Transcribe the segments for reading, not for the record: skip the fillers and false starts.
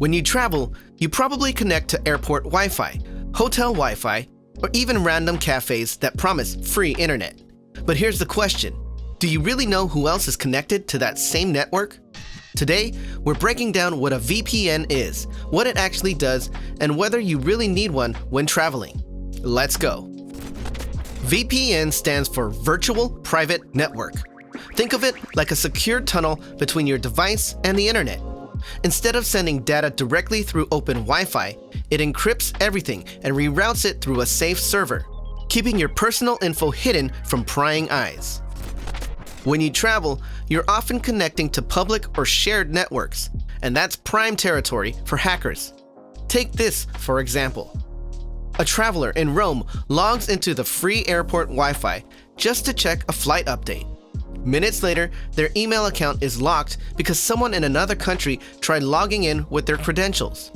When you travel, you probably connect to airport Wi-Fi, hotel Wi-Fi, or even random cafes that promise free internet. But here's the question. Do you really know who else is connected to that same network? Today, we're breaking down what a VPN is, what it actually does, and whether you really need one when traveling. Let's go. VPN stands for Virtual Private Network. Think of it like a secure tunnel between your device and the internet. Instead of sending data directly through open Wi-Fi, it encrypts everything and reroutes it through a safe server, keeping your personal info hidden from prying eyes. When you travel, you're often connecting to public or shared networks, and that's prime territory for hackers. Take this, for example. A traveler in Rome logs into the free airport Wi-Fi just to check a flight update. Minutes later, their email account is locked because someone in another country tried logging in with their credentials.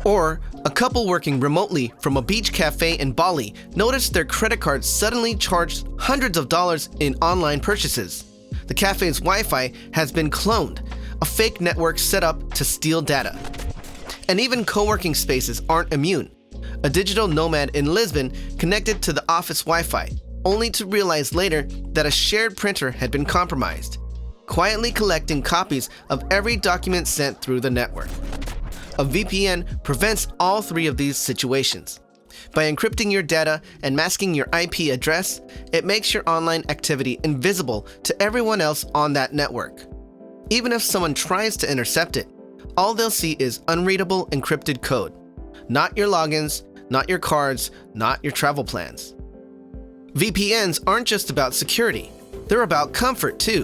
Or, a couple working remotely from a beach cafe in Bali noticed their credit card suddenly charged hundreds of dollars in online purchases. The cafe's Wi-Fi has been cloned, a fake network set up to steal data. And even co-working spaces aren't immune. A digital nomad in Lisbon connected to the office Wi-Fi, only to realize later that a shared printer had been compromised, quietly collecting copies of every document sent through the network. A VPN prevents all three of these situations. By encrypting your data and masking your IP address, it makes your online activity invisible to everyone else on that network. Even if someone tries to intercept it, all they'll see is unreadable encrypted code. Not your logins, not your cards, not your travel plans. VPNs aren't just about security, they're about comfort too.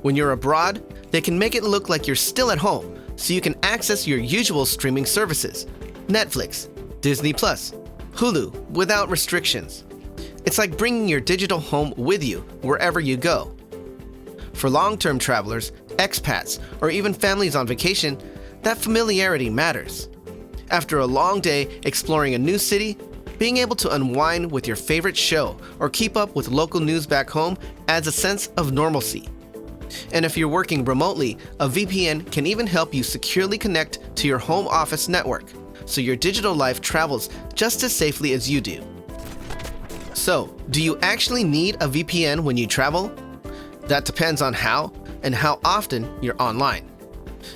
When you're abroad, they can make it look like you're still at home, so you can access your usual streaming services, Netflix, Disney+, Hulu, without restrictions. It's like bringing your digital home with you wherever you go. For long-term travelers, expats, or even families on vacation, that familiarity matters. After a long day exploring a new city, being able to unwind with your favorite show or keep up with local news back home adds a sense of normalcy. And if you're working remotely, a VPN can even help you securely connect to your home office network, so your digital life travels just as safely as you do. So, do you actually need a VPN when you travel? That depends on how and how often you're online.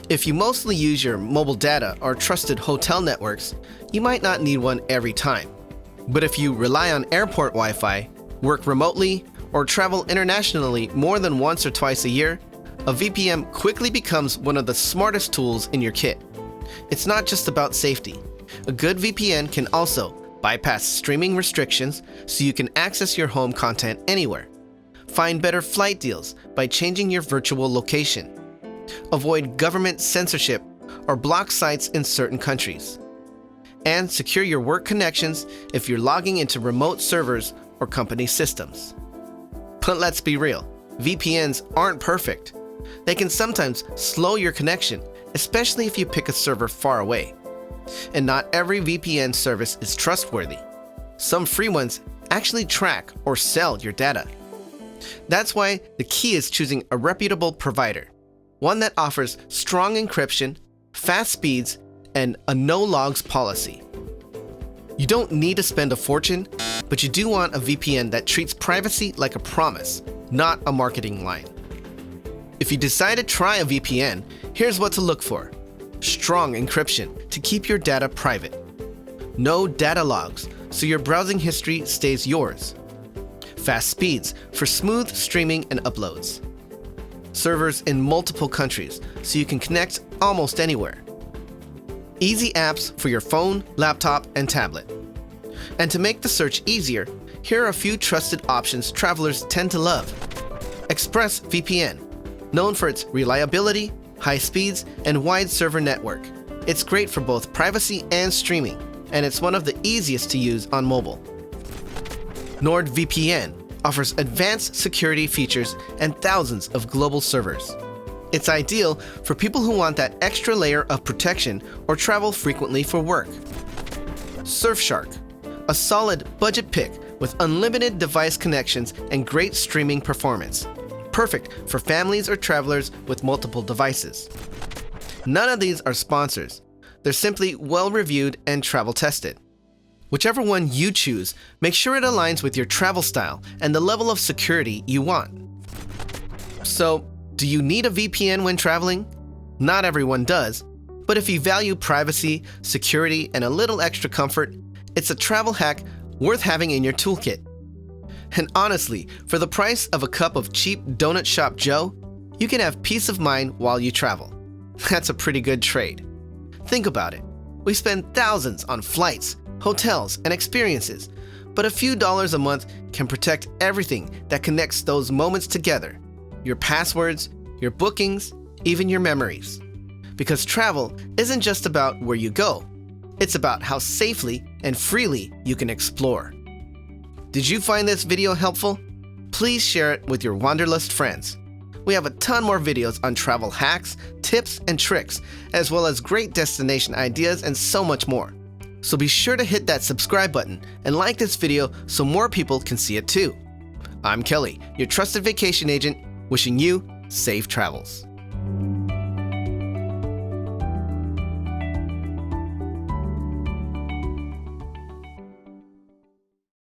If you mostly use your mobile data or trusted hotel networks, you might not need one every time. But if you rely on airport Wi-Fi, work remotely, or travel internationally more than once or twice a year, a VPN quickly becomes one of the smartest tools in your kit. It's not just about safety. A good VPN can also bypass streaming restrictions so you can access your home content anywhere. Find better flight deals by changing your virtual location. Avoid government censorship or block sites in certain countries. And secure your work connections if you're logging into remote servers or company systems. But let's be real, VPNs aren't perfect. They can sometimes slow your connection, especially if you pick a server far away. And not every VPN service is trustworthy. Some free ones actually track or sell your data. That's why the key is choosing a reputable provider, one that offers strong encryption, fast speeds, and a no-logs policy. You don't need to spend a fortune, but you do want a VPN that treats privacy like a promise, not a marketing line. If you decide to try a VPN, here's what to look for. Strong encryption to keep your data private. No data logs, so your browsing history stays yours. Fast speeds for smooth streaming and uploads. Servers in multiple countries, so you can connect almost anywhere. Easy apps for your phone, laptop, and tablet. And to make the search easier, here are a few trusted options travelers tend to love. ExpressVPN, known for its reliability, high speeds, and wide server network. It's great for both privacy and streaming, and it's one of the easiest to use on mobile. NordVPN offers advanced security features and thousands of global servers. It's ideal for people who want that extra layer of protection or travel frequently for work. Surfshark, a solid budget pick with unlimited device connections and great streaming performance. Perfect for families or travelers with multiple devices. None of these are sponsors. They're simply well-reviewed and travel-tested. Whichever one you choose, make sure it aligns with your travel style and the level of security you want. So, do you need a VPN when traveling? Not everyone does, but if you value privacy, security, and a little extra comfort, it's a travel hack worth having in your toolkit. And honestly, for the price of a cup of cheap donut shop Joe, you can have peace of mind while you travel. That's a pretty good trade. Think about it. We spend thousands on flights, hotels, and experiences, but a few dollars a month can protect everything that connects those moments together. Your passwords, your bookings, even your memories. Because travel isn't just about where you go. It's about how safely and freely you can explore. Did you find this video helpful? Please share it with your wanderlust friends. We have a ton more videos on travel hacks, tips, and tricks, as well as great destination ideas and so much more. So be sure to hit that subscribe button and like this video so more people can see it too. I'm Kelly, your trusted vacation agent, wishing you safe travels.